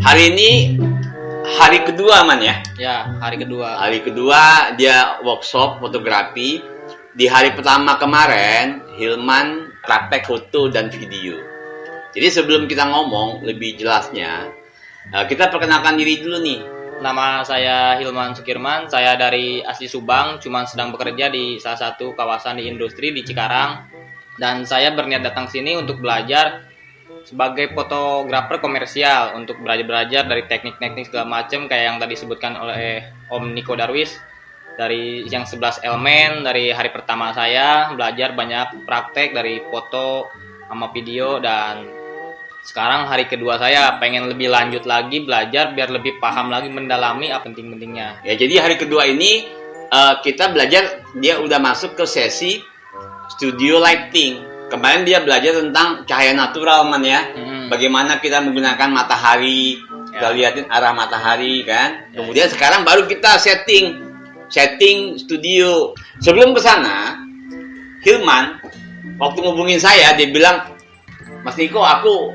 Hari ini hari kedua, Man, ya? Ya, hari kedua. Hari kedua dia workshop fotografi. Di hari pertama kemarin, Hilman praktek foto dan video. Jadi sebelum kita ngomong lebih jelasnya, kita perkenalkan diri dulu nih. Nama saya Hilman Sukirman, saya dari asli Subang, cuman sedang bekerja di salah satu kawasan di industri di Cikarang. Dan saya berniat datang sini untuk belajar sebagai fotografer komersial, untuk belajar dari teknik-teknik segala macam kayak yang tadi disebutkan oleh Om Niko Darwis. Dari yang 11 elemen, dari hari pertama saya belajar banyak praktek dari foto sama video, dan sekarang hari kedua saya pengen lebih lanjut lagi belajar biar lebih paham lagi, mendalami apa penting-pentingnya. Ya, jadi hari kedua ini kita belajar, dia udah masuk ke sesi studio lighting. Kemarin dia belajar tentang cahaya natural, Man, ya. Bagaimana kita menggunakan matahari, kita lihatin arah matahari kan. Kemudian sekarang baru kita setting studio. Sebelum ke sana, Hilman waktu ngubungin saya, dia bilang, "Mas Niko, aku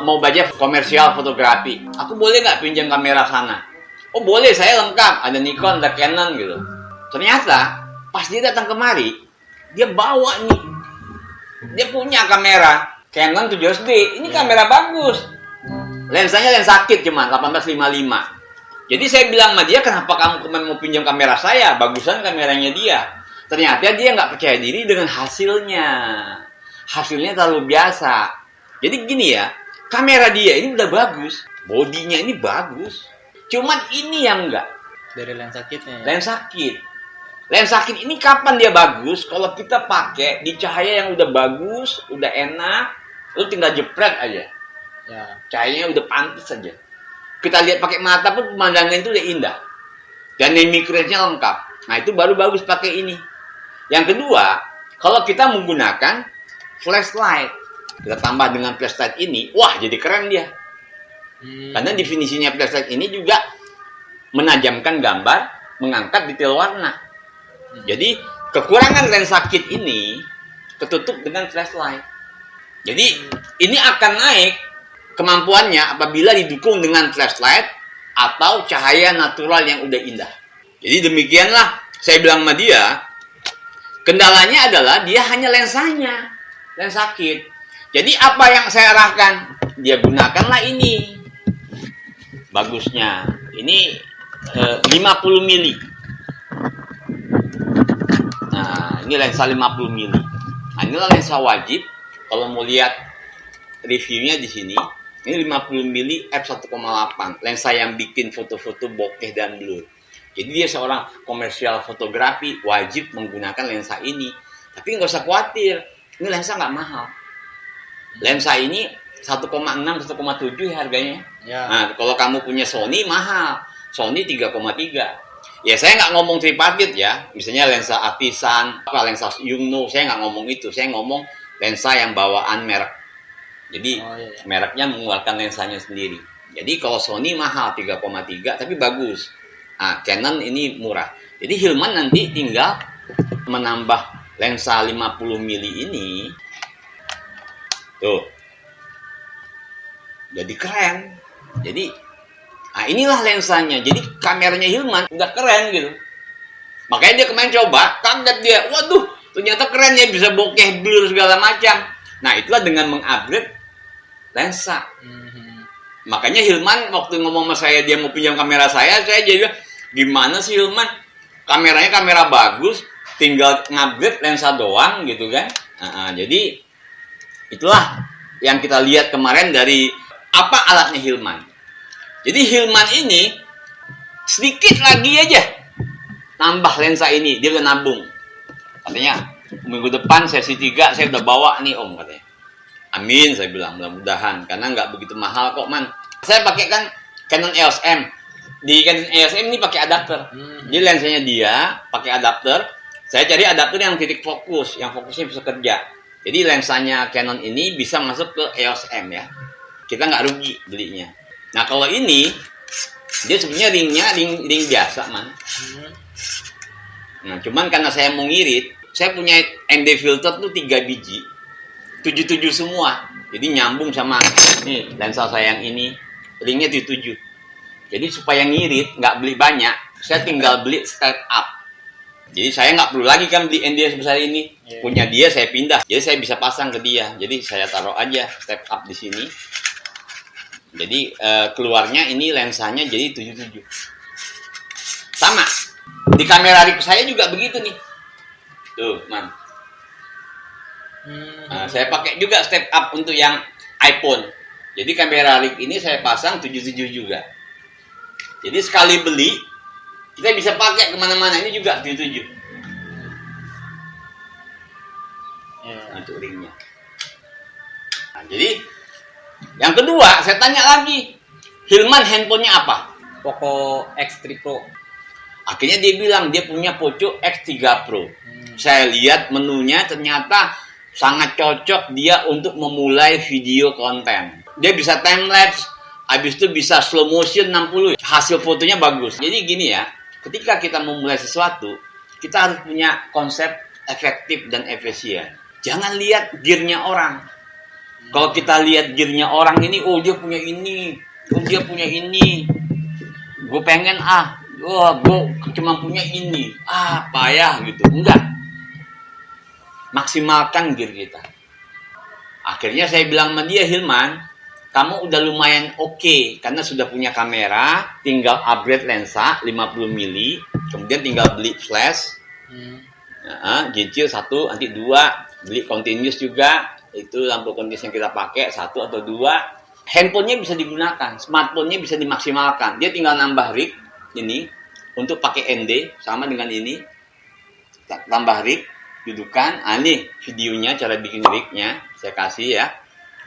mau belajar komersial fotografi. Aku boleh nggak pinjam kamera sana?" "Oh boleh, saya lengkap. Ada Nikon, ada Canon," gitu. Ternyata pas dia datang kemari, dia bawa nih. Dia punya kamera Canon 700D. Ini kamera bagus. Lensanya lensa kit cuma 1855. Jadi saya bilang sama dia, "Kenapa kamu mau pinjam kamera saya? Bagusan kameranya dia." Ternyata dia nggak percaya diri dengan hasilnya. Hasilnya terlalu biasa. Jadi gini ya, kamera dia ini udah bagus, bodinya ini bagus. Cuman ini yang enggak. Dari lensa kitnya ya? Lensa kit. Lensa kit ini kapan dia bagus? Kalau kita pakai di cahaya yang udah bagus, udah enak, lu tinggal jepret aja. Ya. Cahayanya udah pantas saja. Kita lihat pakai mata pun pemandangan itu udah indah. Dan micro-nya lengkap. Nah, itu baru bagus pakai ini. Yang kedua, kalau kita menggunakan flashlight, kita tambah dengan flashlight ini, wah jadi keren dia. Karena definisinya flashlight ini juga menajamkan gambar, mengangkat detail warna. Jadi kekurangan lensa kit ini ketutup dengan flashlight. Jadi ini akan naik kemampuannya apabila didukung dengan flashlight atau cahaya natural yang udah indah. Jadi demikianlah saya bilang sama dia, kendalanya adalah dia hanya lensanya, lensa kit. Jadi apa yang saya arahkan, dia gunakanlah ini. Bagusnya, ini 50 mili. Nah, ini lensa 50 mili. Nah, inilah lensa wajib. Kalau mau lihat reviewnya di sini, ini 50 mili f1.8, lensa yang bikin foto-foto bokeh dan blur. Jadi dia seorang komersial fotografi wajib menggunakan lensa ini. Tapi nggak usah khawatir, ini lensa nggak mahal. Lensa ini 1,6, 1,7 harganya. Ya. Nah, kalau kamu punya Sony mahal, Sony 3,3. Ya saya nggak ngomong tripartit ya, misalnya lensa Artisan, lensa Yungno, saya nggak ngomong itu. Saya ngomong lensa yang bawaan merek. Jadi mereknya mengeluarkan lensanya sendiri. Jadi kalau Sony mahal 3,3 tapi bagus. Nah, Canon ini murah. Jadi Hilman nanti tinggal menambah lensa 50 mili ini. Tuh. Jadi keren. Jadi nah inilah lensanya. Jadi kameranya Hilman udah keren gitu. Makanya dia kemarin coba, kaget dia. Waduh, ternyata keren ya, bisa bokeh, blur segala macam. Nah, itulah dengan mengupgrade lensa. Makanya Hilman waktu ngomong sama saya dia mau pinjam kamera saya jadi bilang, "Gimana sih Hilman? Kameranya kamera bagus, tinggal ngupgrade lensa doang gitu kan." Jadi itulah yang kita lihat kemarin dari apa alatnya Hilman. Jadi Hilman ini sedikit lagi aja nambah lensa ini, dia udah nabung. Katanya minggu depan sesi 3 saya udah bawa nih Om, katanya. Amin, saya bilang, mudah-mudahan. Karena nggak begitu mahal kok, Man. Saya pakai kan Canon EOS M. Di Canon EOS M ini pakai adapter. Jadi lensanya dia pakai adapter. Saya cari adapter yang titik fokus, yang fokusnya bisa kerja. Jadi lensanya Canon ini bisa masuk ke EOS M ya. Kita nggak rugi belinya. Nah kalau ini, dia sebenarnya ring biasa, Man. Nah cuman karena saya mau ngirit, saya punya ND filter tuh 3 biji. 77 semua. Jadi nyambung sama nih lensa saya yang ini, ringnya 77. Jadi supaya ngirit, nggak beli banyak, saya tinggal beli step up. Jadi saya nggak perlu lagi kan beli ND sebesar ini. Punya dia saya pindah. Jadi saya bisa pasang ke dia. Jadi saya taruh aja step up di sini. Jadi keluarnya ini lensanya jadi 77. Sama. Di kamera rig saya juga begitu nih. Tuh, man. Nah, saya pakai juga step up untuk yang iPhone. Jadi kamera rig ini saya pasang 77 juga. Jadi sekali beli kita bisa pakai kemana-mana. Ini juga 77. Untuk ringnya. Nah, jadi yang kedua saya tanya lagi, Hilman handphonenya apa? Poco X3 Pro. Akhirnya dia bilang dia punya Poco X3 Pro. Saya lihat menunya ternyata sangat cocok dia untuk memulai video konten. Dia bisa time lapse, habis itu bisa slow motion 60. Hasil fotonya bagus. Jadi gini ya, ketika kita memulai sesuatu, kita harus punya konsep efektif dan efisien. Jangan lihat gearnya orang. Kalau kita lihat gearnya orang ini, oh dia punya ini, oh dia punya ini. Gue pengen gue cuma punya ini. Payah gitu. Enggak. Maksimalkan gear kita. Akhirnya saya bilang sama dia, Hilman, kamu udah lumayan oke karena sudah punya kamera, tinggal upgrade lensa 50 mili, kemudian tinggal beli flash, gincir 1, nanti 2, beli continuous juga, itu lampu continuous yang kita pakai 1 atau 2, handphonenya bisa digunakan, smartphone-nya bisa dimaksimalkan, dia tinggal nambah rig ini untuk pakai ND sama dengan ini, tambah rig, dudukan, ini videonya cara bikin rignya saya kasih ya.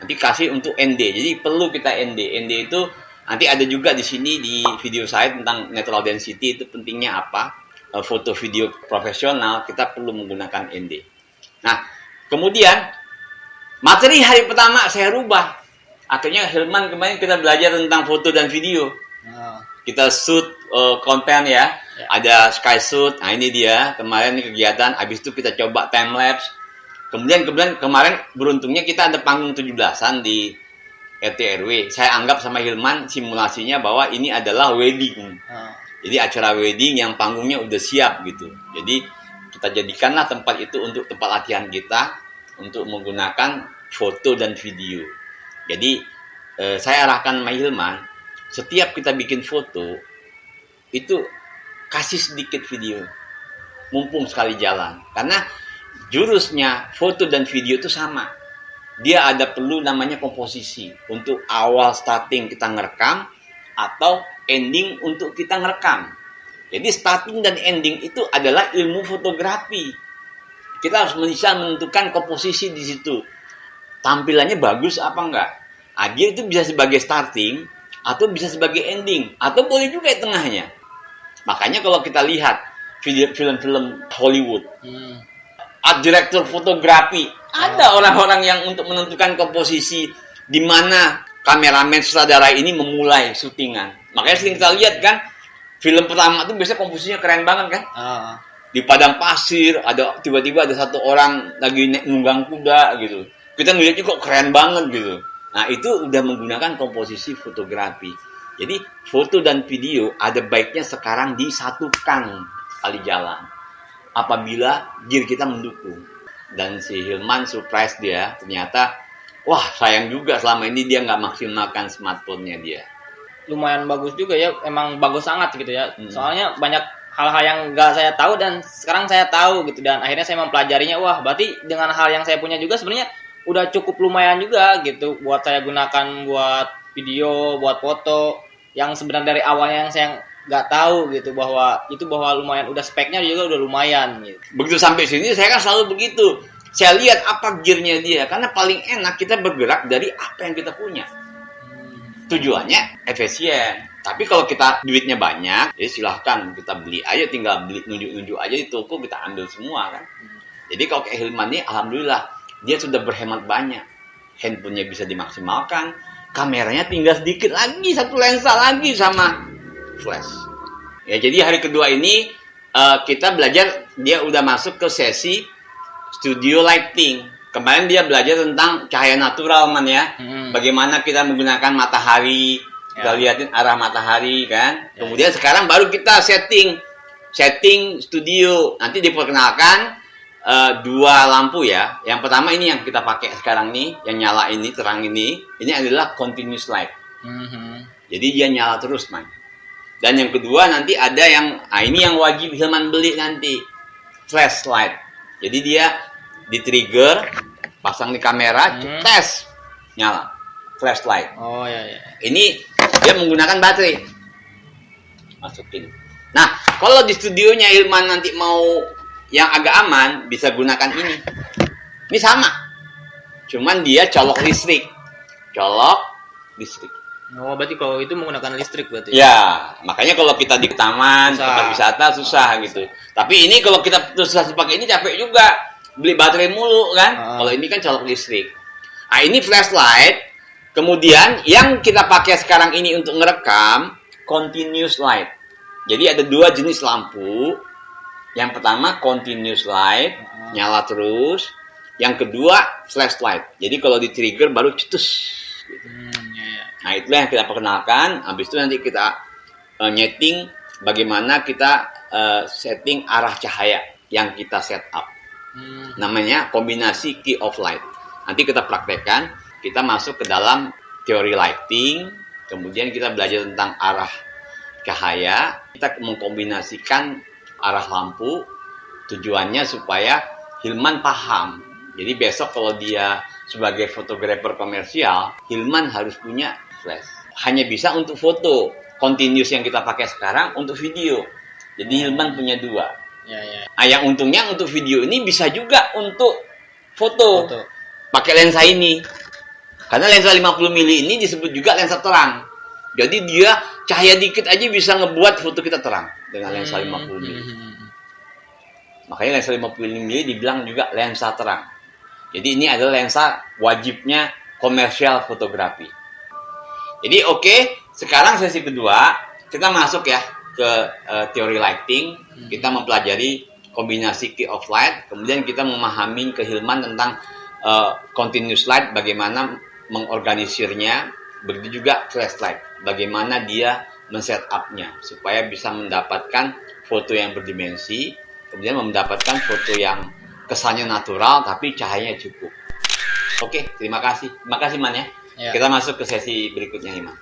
Nanti kasih untuk ND. Jadi perlu kita ND. ND itu nanti ada juga di sini di video saya tentang natural density itu pentingnya apa. Foto video profesional kita perlu menggunakan ND. Nah, kemudian materi hari pertama saya rubah. Akhirnya Hilman kemarin kita belajar tentang foto dan video. Kita shoot konten ya. Ada sky shoot. Nah, ini dia. Kemarin ini kegiatan. Habis itu kita coba time lapse. Kemudian kemarin beruntungnya kita ada panggung 17-an di RT RW. Saya anggap sama Hilman simulasinya bahwa ini adalah wedding. Jadi acara wedding yang panggungnya udah siap gitu. Jadi kita jadikanlah tempat itu untuk tempat latihan kita untuk menggunakan foto dan video. Jadi saya arahkan sama Hilman, setiap kita bikin foto itu kasih sedikit video. Mumpung sekali jalan. Karena jurusnya foto dan video itu sama. Dia ada perlu namanya komposisi. Untuk awal starting kita ngerekam atau ending untuk kita ngerekam. Jadi starting dan ending itu adalah ilmu fotografi. Kita harus bisa menentukan komposisi di situ. Tampilannya bagus apa enggak. Dia itu bisa sebagai starting atau bisa sebagai ending atau boleh juga di tengahnya. Makanya kalau kita lihat film-film Hollywood, art director fotografi, ada orang-orang yang untuk menentukan komposisi di mana kameramen sutradara ini memulai syutingan. Makanya sering kita lihat kan, film pertama itu biasanya komposisinya keren banget kan. Di padang pasir, ada tiba-tiba ada satu orang lagi nunggang kuda gitu. Kita ngeliatnya kok keren banget gitu. Nah itu udah menggunakan komposisi fotografi. Jadi foto dan video ada baiknya sekarang disatukan kali jalan. Apabila gear kita mendukung. Dan si Hilman surprise dia, ternyata wah sayang juga selama ini dia nggak maksimalkan smartphone-nya dia. Lumayan bagus juga ya, emang bagus sangat gitu ya. Soalnya banyak hal-hal yang nggak saya tahu dan sekarang saya tahu gitu, dan akhirnya saya mempelajarinya. Wah berarti dengan hal yang saya punya juga sebenarnya udah cukup lumayan juga gitu buat saya gunakan buat video, buat foto, yang sebenarnya dari awalnya yang saya nggak tahu gitu bahwa lumayan, udah speknya juga udah lumayan gitu. Begitu sampai sini saya kan selalu begitu. Saya lihat apa gearnya dia, karena paling enak kita bergerak dari apa yang kita punya. Tujuannya efisien. Tapi kalau kita duitnya banyak, ya silahkan kita beli aja, tinggal beli nunjuk-nunjuk aja di toko, kita ambil semua kan. Jadi kalau kayak Hilman ini, alhamdulillah dia sudah berhemat banyak. Handphonenya bisa dimaksimalkan, kameranya tinggal sedikit lagi, satu lensa lagi sama flash. Ya jadi hari kedua ini kita belajar, dia udah masuk ke sesi studio lighting. Kemarin dia belajar tentang cahaya natural, Man ya. Bagaimana kita menggunakan matahari, kita lihatin arah matahari kan. Kemudian sekarang baru kita setting studio. Nanti diperkenalkan dua lampu ya. Yang pertama ini yang kita pakai sekarang nih, yang nyala ini, terang ini adalah continuous light. Jadi dia nyala terus, Man. Dan yang kedua nanti ada yang, ini yang wajib Hilman beli nanti, flashlight. Jadi dia di-trigger, pasang di kamera, tes, nyala, flashlight. Oh ya. Ini dia menggunakan baterai. Masukin. Nah, kalau di studionya Hilman nanti mau yang agak aman, bisa gunakan ini. Ini sama. Cuman dia colok listrik. Oh, berarti kalau itu menggunakan listrik berarti? Ya, makanya kalau kita di taman, tempat wisata susah gitu. Tapi ini kalau kita terus pakai ini capek juga. Beli baterai mulu kan. Kalau ini kan colok listrik. Nah, ini flashlight. Kemudian yang kita pakai sekarang ini untuk ngerekam continuous light. Jadi ada dua jenis lampu. Yang pertama continuous light, nyala terus. Yang kedua flashlight. Jadi kalau di trigger baru cetus. Gitu. Nah, itulah yang kita perkenalkan. Habis itu nanti kita nyeting bagaimana kita setting arah cahaya yang kita set up. Namanya kombinasi key of light. Nanti kita praktekkan, kita masuk ke dalam teori lighting, kemudian kita belajar tentang arah cahaya, kita mengkombinasikan arah lampu, tujuannya supaya Hilman paham. Jadi besok kalau dia sebagai fotografer komersial, Hilman harus punya flash. Hanya bisa untuk foto, continuous yang kita pakai sekarang untuk video. Jadi Hilman punya dua. Nah, yang untungnya untuk video ini bisa juga untuk foto. Pakai lensa ini. Karena lensa 50 mili ini disebut juga lensa terang. Jadi dia cahaya dikit aja bisa ngebuat foto kita terang dengan lensa 50 mili. Makanya lensa 50 mili dibilang juga lensa terang. Jadi ini adalah lensa wajibnya komersial fotografi. Jadi sekarang sesi kedua kita masuk ya ke teori lighting. Kita mempelajari kombinasi key of light, kemudian kita memahami ke Hilman tentang continuous light, bagaimana mengorganisirnya, begitu juga flashlight, bagaimana dia men-setupnya supaya bisa mendapatkan foto yang berdimensi, kemudian mendapatkan foto yang kesannya natural tapi cahayanya cukup. Terima kasih Man ya. Kita masuk ke sesi berikutnya, Hilman.